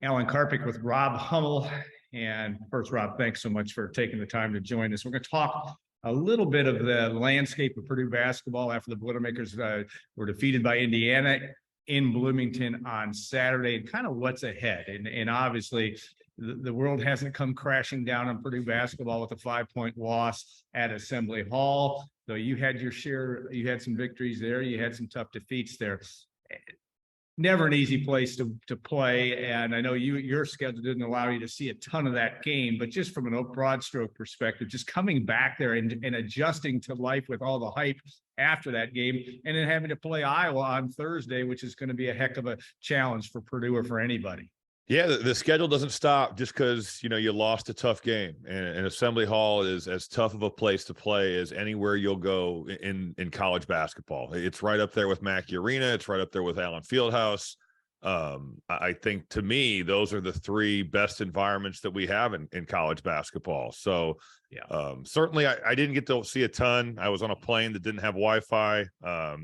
Alan Karpick with Rob Hummel. And first, Rob, thanks so much for taking the time to join us. We're going to talk a little bit of the landscape of Purdue basketball after the Boilermakers were defeated by Indiana in Bloomington on Saturday, and kind of what's ahead. And obviously, the world hasn't come crashing down on Purdue basketball with a 5-point loss at Assembly Hall. So you had your share, you had some victories there, you had some tough defeats there. Never an easy place to play, and I know your schedule didn't allow you to see a ton of that game, but just from an broad stroke perspective, just coming back there and adjusting to life with all the hype after that game, and then having to play Iowa on Thursday, which is going to be a heck of a challenge for Purdue or for anybody. Yeah, the schedule doesn't stop just because, you lost a tough game. And Assembly Hall is as tough of a place to play as anywhere you'll go in college basketball. It's right up there with Mackey Arena. It's right up there with Allen Fieldhouse. I think, to me, those are the three best environments that we have in college basketball. So, yeah. Certainly I didn't get to see a ton. I was on a plane that didn't have Wi-Fi.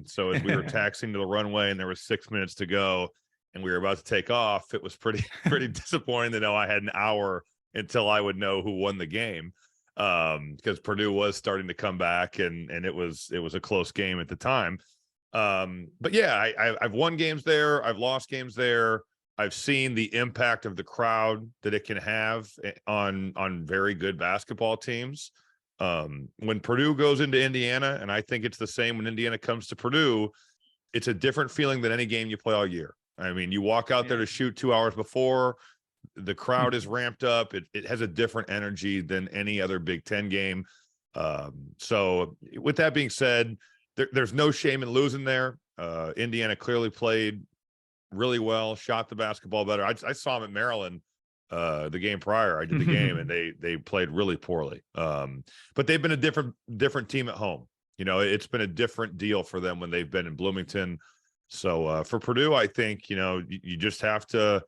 So as we were taxiing to the runway and there was 6 minutes to go, and we were about to take off, it was pretty disappointing to know I had an hour until I would know who won the game, because Purdue was starting to come back, and it was a close game at the time. But yeah, I've won games there. I've lost games there. I've seen the impact of the crowd that it can have on very good basketball teams. When Purdue goes into Indiana, and I think it's the same when Indiana comes to Purdue, it's a different feeling than any game you play all year. I mean, you walk out there to shoot 2 hours before, the crowd is ramped up. It has a different energy than any other Big Ten game. So with that being said, there's no shame in losing there. Indiana clearly played really well, shot the basketball better. I saw them at Maryland the game prior. I did the game, and they played really poorly. But they've been a different team at home. It's been a different deal for them when they've been in Bloomington. So for Purdue, I think, you just have to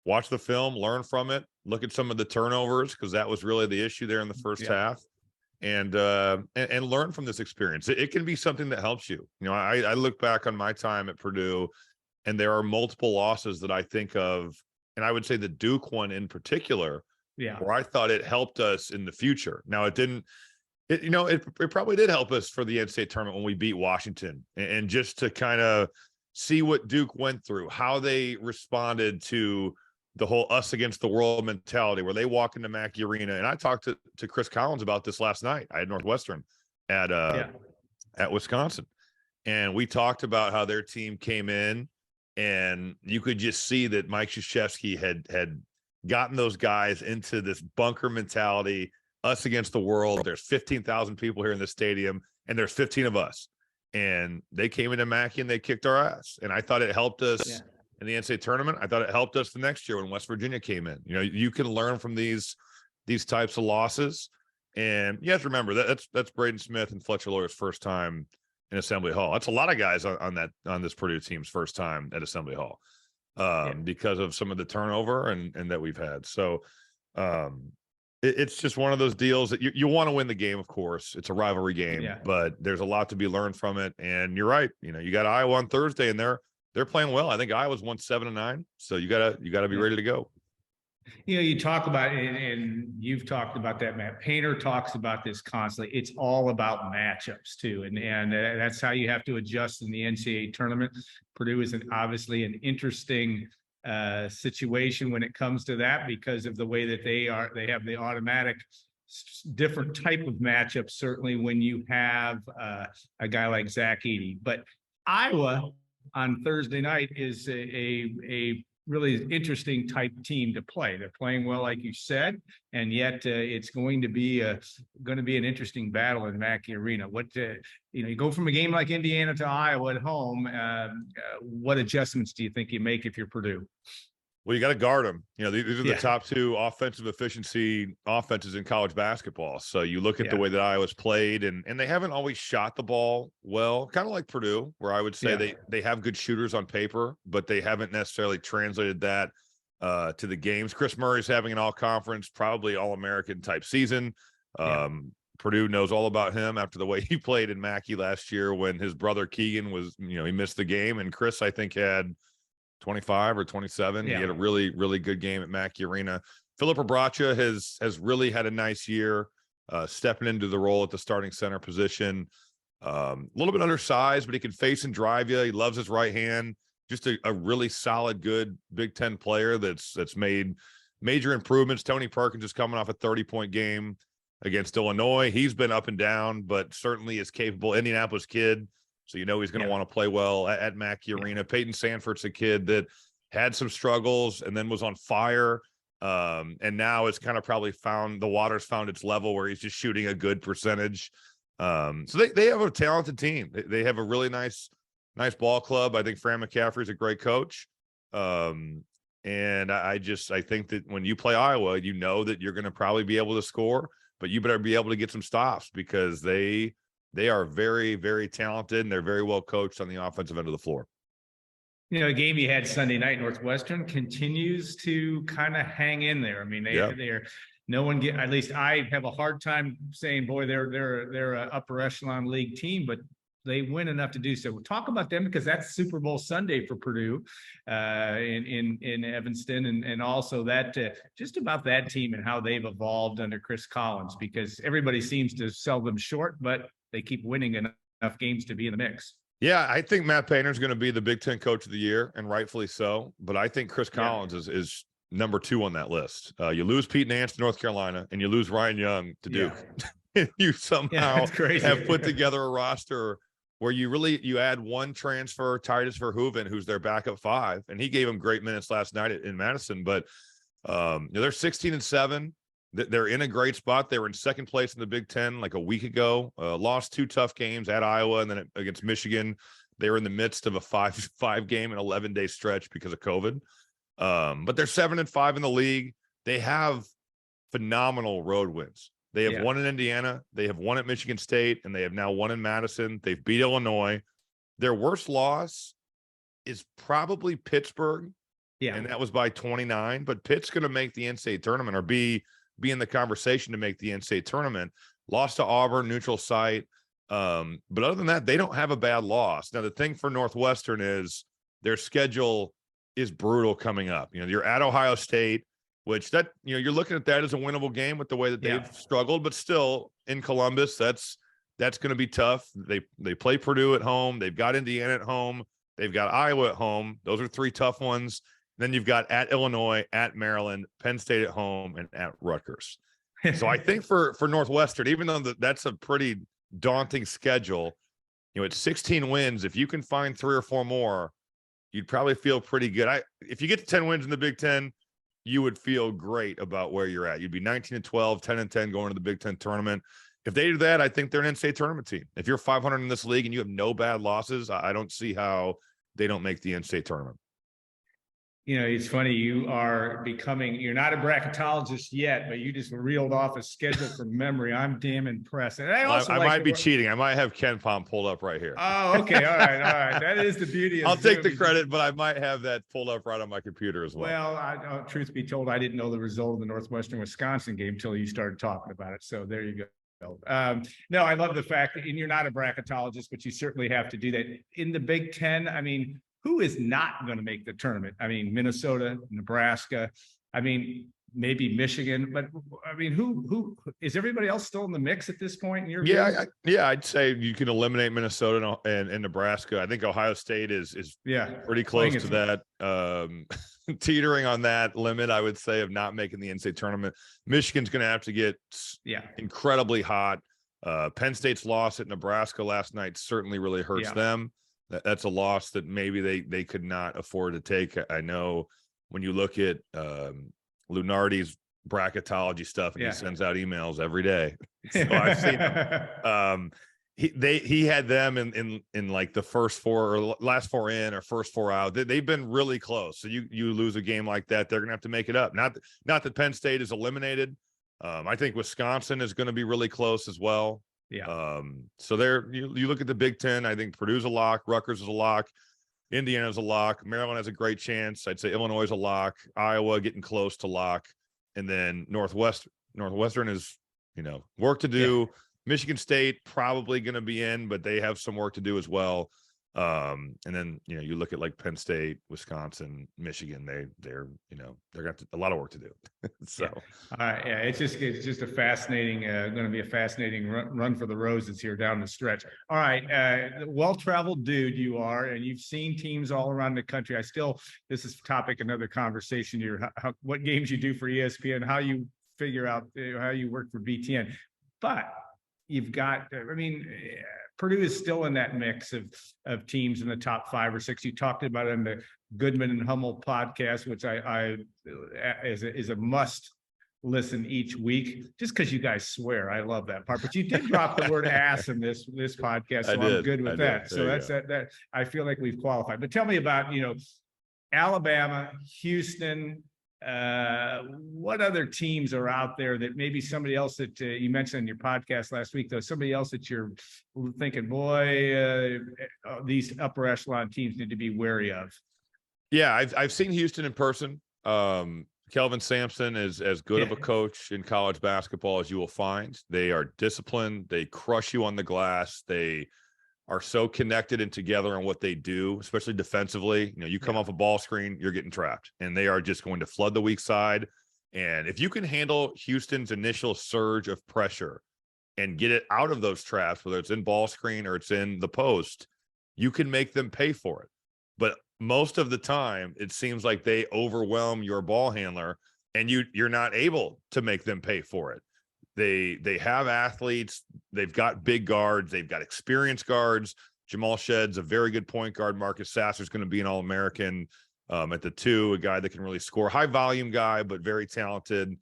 watch the film, learn from it, look at some of the turnovers, because that was really the issue there in the first half, and learn from this experience. It can be something that helps you. I look back on my time at Purdue, and there are multiple losses that I think of, and I would say the Duke one in particular, where I thought it helped us in the future. Now, it didn't. It probably did help us for the NCAA tournament when we beat Washington, and just to kind of see what Duke went through, how they responded to the whole us against the world mentality, where they walk into Mackey Arena. And I talked to Chris Collins about this last night. I had Northwestern at Wisconsin, and we talked about how their team came in, and you could just see that Mike Krzyzewski had gotten those guys into this bunker mentality, us against the world. There's 15,000 people here in the stadium, and there's 15 of us. And they came into Mackey and they kicked our ass. And I thought it helped us in the NCAA tournament. I thought it helped us the next year when West Virginia came in. You can learn from these types of losses. And you have to remember that's Braden Smith and Fletcher Lawyer's first time in Assembly Hall. That's a lot of guys on this Purdue team's first time at Assembly Hall, because of some of the turnover and that we've had. So it's just one of those deals that you want to win the game. Of course, it's a rivalry game, but there's a lot to be learned from it. And you're right. You got Iowa on Thursday, and they're playing well. I think Iowa's won 7-9. So you gotta be ready to go. You talk about, and you've talked about that. Matt Painter talks about this constantly. It's all about matchups too, and that's how you have to adjust in the NCAA tournament. Purdue is obviously an interesting situation when it comes to that, because of the way that they have the automatic different type of matchup, certainly when you have a guy like Zach-Edey. But Iowa on Thursday night is a really interesting type team to play. They're playing well, like you said, and yet it's going to be an interesting battle in Mackey Arena. You go from a game like Indiana to Iowa at home. What adjustments do you think you make if you're Purdue? Well, you got to guard them. These are the top two offensive efficiency offenses in college basketball. So you look at the way that Iowa's played, and they haven't always shot the ball well, kind of like Purdue, where I would say they have good shooters on paper, but they haven't necessarily translated that to the games. Chris Murray's having an all-conference, probably all-American type season. Purdue knows all about him after the way he played in Mackey last year when his brother Keegan was, he missed the game. And Chris, I think, had 25 or 27. Yeah. He had a really, really good game at Mackey Arena. Philip Abracha has really had a nice year, stepping into the role at the starting center position. A little bit undersized, but he can face and drive you. He loves his right hand. Just a really solid, good Big Ten player that's made major improvements. Tony Perkins is coming off a 30-point game against Illinois. He's been up and down, but certainly is capable. Indianapolis kid, so you know he's going to want to play well at Mackey Arena. Peyton Sanford's a kid that had some struggles and then was on fire, and now it's kind of probably found its level where he's just shooting a good percentage. So they have a talented team. They have a really nice ball club. I think Fran McCaffrey's a great coach. And I think that when you play Iowa, you know that you're going to probably be able to score, but you better be able to get some stops because they are very, very talented and they're very well coached on the offensive end of the floor. You know, a game you had Sunday night, Northwestern continues to kind of hang in there. I mean, they're no one get, at least I have a hard time saying, boy, they're an upper echelon league team, but they win enough to do so. We'll talk about them because that's Super Bowl Sunday for Purdue in Evanston, and also that just about that team and how they've evolved under Chris Collins, because everybody seems to sell them short, but they keep winning enough games to be in the mix. Yeah, I think Matt Painter's going to be the Big Ten Coach of the Year, and rightfully so. But I think Chris Collins is number 2 on that list. You lose Pete Nance to North Carolina, and you lose Ryan Young to Duke. You somehow have put together a roster where you add one transfer, Titus Verhoeven, who's their backup 5, and he gave them great minutes last night in Madison. But they're 16-7. They're in a great spot. They were in second place in the Big Ten like a week ago. Lost 2 tough games at Iowa and then against Michigan. They were in the midst of a 5-game and 11-day stretch because of COVID. But they're 7-5 in the league. They have phenomenal road wins. They have won in Indiana, they have won at Michigan State, and they have now won in Madison. They've beat Illinois. Their worst loss is probably Pittsburgh, and that was by 29. But Pitt's going to make the NCAA tournament or be in the conversation to make the NCAA tournament. Lost to Auburn, neutral site. But other than that, they don't have a bad loss. Now, the thing for Northwestern is their schedule is brutal coming up. You know, you're at Ohio State, which you're looking at that as a winnable game with the way that they've struggled, but still in Columbus, that's going to be tough. They play Purdue at home. They've got Indiana at home. They've got Iowa at home. Those are 3 tough ones. Then you've got at Illinois, at Maryland, Penn State at home, and at Rutgers. So I think for Northwestern, even though that's a pretty daunting schedule, it's 16 wins. If you can find 3 or 4 more, you'd probably feel pretty good. If you get to 10 wins in the Big Ten, you would feel great about where you're at. You'd be 19-12, 10-10 going to the Big Ten tournament. If they do that, I think they're an NCAA tournament team. If you're 500 in this league and you have no bad losses, I don't see how they don't make the NCAA tournament. You know, it's funny. You're not a bracketologist yet, but you just reeled off a schedule from memory. I'm damn impressed. And I might be cheating. I might have Ken Palm pulled up right here. Oh, okay. All right. That is the beauty of I'll take the credit, but I might have that pulled up right on my computer as well. Well, truth be told, I didn't know the result of the Northwestern-Wisconsin game until you started talking about it. So there you go. No, I love the fact that, and you're not a bracketologist, but you certainly have to do that. In the Big Ten, I mean, who is not going to make the tournament? I mean, Minnesota, Nebraska, I mean, maybe Michigan, but I mean, who is everybody else still in the mix at this point in your view? I'd say you can eliminate Minnesota and Nebraska. I think Ohio State is pretty close to that. Teetering on that limit, I would say, of not making the NCAA tournament. Michigan's going to have to get incredibly hot. Penn State's loss at Nebraska last night certainly really hurts them. That's a loss that maybe they could not afford to take. I know when you look at Lunardi's bracketology stuff, and he sends out emails every day. So I've seen them. He had them in like the first 4 or last 4 in or first 4 out. They've been really close. So you lose a game like that, they're gonna have to make it up. Not that Penn State is eliminated. I think Wisconsin is going to be really close as well. So you look at the Big Ten. I think Purdue's a lock, Rutgers is a lock, Indiana's a lock, Maryland has a great chance. I'd say Illinois is a lock, Iowa getting close to lock, and then Northwestern is work to do. Michigan State probably going to be in, but they have some work to do as well. And then, you look at like Penn State, Wisconsin, Michigan, they're got a lot of work to do. So, yeah, it's just a fascinating, going to be a fascinating run for the Roses here down the stretch. All right. Well-traveled dude you are, and you've seen teams all around the country. This is topic, another conversation here, what games you do for ESPN, how you figure out how you work for BTN, but you've got, Purdue is still in that mix of teams in the top 5 or 6. You talked about it in the Goodman and Hummel podcast, which I is a must listen each week, just because you guys swear. I love that part. But you did drop the word ass in this podcast, so I'm good with that. So that's that. I feel like we've qualified. But tell me about Alabama, Houston. What other teams are out there that maybe somebody else that you mentioned in your podcast last week, though, somebody else that you're thinking, boy, these upper echelon teams need to be wary of? Yeah, I've seen Houston in person. Kelvin Sampson is as good of a coach in college basketball as you will find. They are disciplined. They crush you on the glass. They are so connected and together on what they do, especially defensively. You come off a ball screen, you're getting trapped, and they are just going to flood the weak side. And if you can handle Houston's initial surge of pressure and get it out of those traps, whether it's in ball screen or it's in the post, you can make them pay for it. But most of the time, it seems like they overwhelm your ball handler, and you're not able to make them pay for it. They have athletes. They've got big guards. They've got experienced guards. Jamal Shedd's a very good point guard. Marcus Sasser's going to be an All-American at the 2, a guy that can really score. High volume guy, but very talented.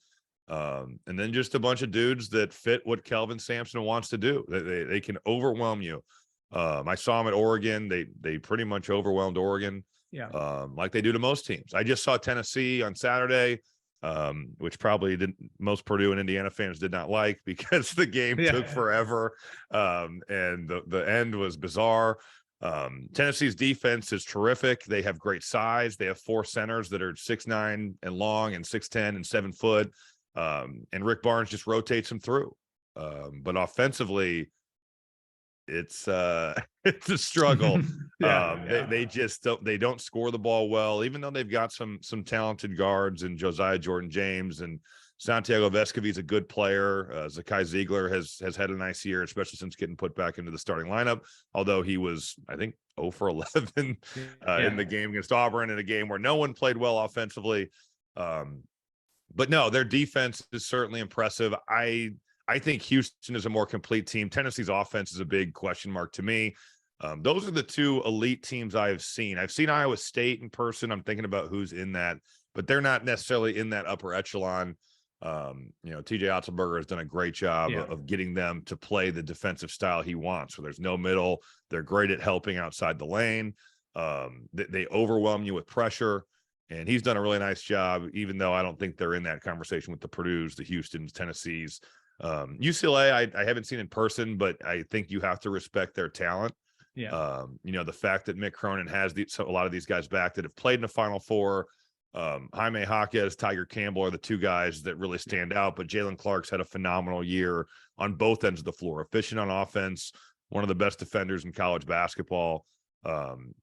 And then just a bunch of dudes that fit what Kelvin Sampson wants to do. They can overwhelm you. I saw him at Oregon. They pretty much overwhelmed Oregon. Like they do to most teams. I just saw Tennessee on Saturday. Which probably most Purdue and Indiana fans did not like, because the game took forever. And the end was bizarre. Tennessee's defense is terrific. They have great size. They have 4 centers that are 6'9" and long, and 6'10" and 7 foot. And Rick Barnes just rotates them through. But offensively, it's a struggle. They don't score the ball well, even though they've got some talented guards, and Josiah Jordan James and Santiago Vescovi's a good player. Zakai Ziegler has had a nice year, especially since getting put back into the starting lineup, although he was, I think, 0 for 11 in the game against Auburn, in a game where no one played well offensively. But no, their defense is certainly impressive. I think Houston is a more complete team. Tennessee's offense is a big question mark to me. Those are the 2 elite teams I have seen. I've seen Iowa State in person. I'm thinking about who's in that, but they're not necessarily in that upper echelon. TJ Otzelberger has done a great job of getting them to play the defensive style he wants, where there's no middle. They're great at helping outside the lane. They overwhelm you with pressure, and he's done a really nice job, even though I don't think they're in that conversation with the Purdues, the Houstons, Tennessees. UCLA, I haven't seen in person, but I think you have to respect their talent. The fact that Mick Cronin has a lot of these guys back that have played in the Final Four. Jaime Hawkeyes, Tiger Campbell are the 2 guys that really stand out, but Jalen Clark's had a phenomenal year on both ends of the floor, efficient on offense, one of the best defenders in college basketball.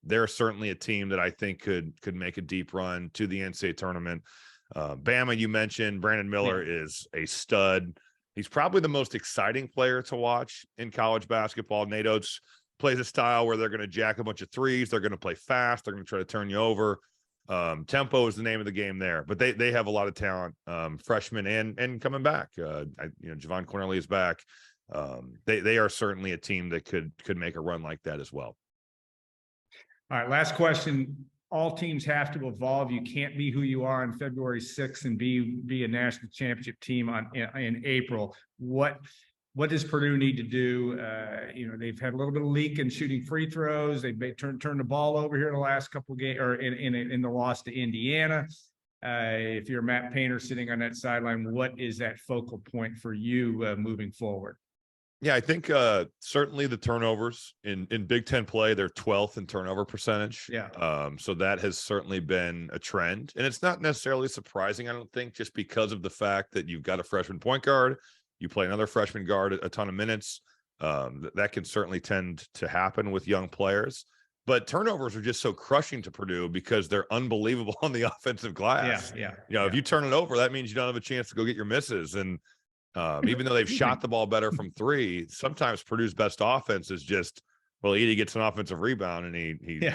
They're certainly a team that I think could make a deep run to the NCAA tournament. Bama, you mentioned, Brandon Miller is a stud. He's probably the most exciting player to watch in college basketball. Nate Oates plays a style where they're going to jack a bunch of threes. They're going to play fast. They're going to try to turn you over. Tempo is the name of the game there, but they have a lot of talent, freshmen and coming back. Javon Cornelli is back. They are certainly a team that could make a run like that as well. All right, last question. All teams have to evolve. You can't be who you are on February 6th and be a national championship team in April. What does Purdue need to do? They've had a little bit of leak in shooting free throws. They've turned the ball over here in the last couple of games, or in the loss to Indiana. If you're Matt Painter sitting on that sideline, what is that focal point for you moving forward? Yeah, I think certainly the turnovers in Big Ten play, they're 12th in turnover percentage. So that has certainly been a trend. And it's not necessarily surprising, I don't think, just because of the fact that you've got a freshman point guard, you play another freshman guard a ton of minutes. That can certainly tend to happen with young players. but turnovers are just so crushing to Purdue because they're unbelievable on the offensive glass. If you turn it over, that means you don't have a chance to go get your misses. And even though they've shot the ball better from three, sometimes Purdue's best offense is just, well, Edie gets an offensive rebound and he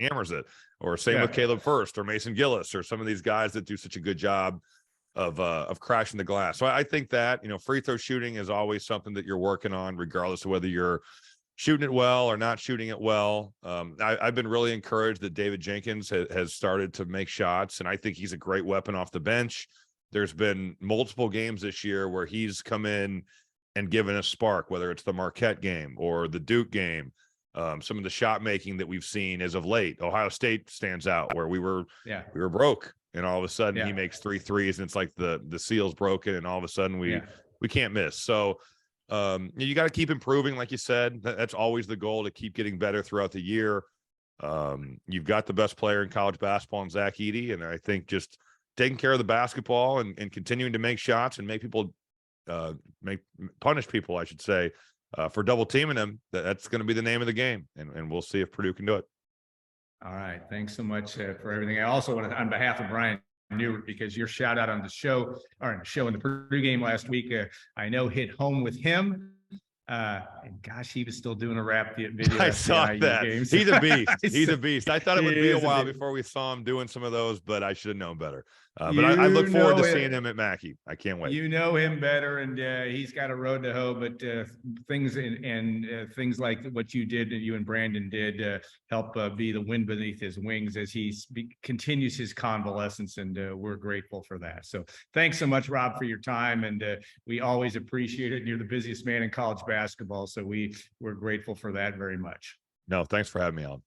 hammers it. Or same with Caleb First or Mason Gillis or some of these guys that do such a good job of crashing the glass. So I think that, free throw shooting is always something that you're working on, regardless of whether you're shooting it well or not shooting it well. I've been really encouraged that David Jenkins has started to make shots, and I think he's a great weapon off the bench. There's been multiple games this year where he's come in and given a spark, whether it's the Marquette game or the Duke game. Some of the shot making that we've seen as of late. Ohio State stands out, where we were broke, and all of a sudden he makes 3 threes, and it's like the seal's broken, and all of a sudden we can't miss. So you got to keep improving, like you said. That's always the goal, to keep getting better throughout the year. You've got the best player in college basketball in Zach Edey, and I think just taking care of the basketball and continuing to make shots and make people punish people, I should say, for double teaming them. That's going to be the name of the game, and we'll see if Purdue can do it. All right, thanks so much for everything. I also want to, on behalf of Brian Newert, because your shout out on the show, or in the show in the Purdue game last week, I know hit home with him. And gosh, he was still doing a rap video. I saw that. Games. He's a beast. He's a beast. I thought it would be a while before we saw him doing some of those, but I should have known better. But I look forward to seeing him at Mackey. I can't wait. You know him better, and he's got a road to hoe. But things things like what you did, you and Brandon did, help be the wind beneath his wings as he continues his convalescence, and we're grateful for that. So thanks so much, Rob, for your time, and we always appreciate it. And you're the busiest man in college basketball, so we're grateful for that very much. No, thanks for having me on.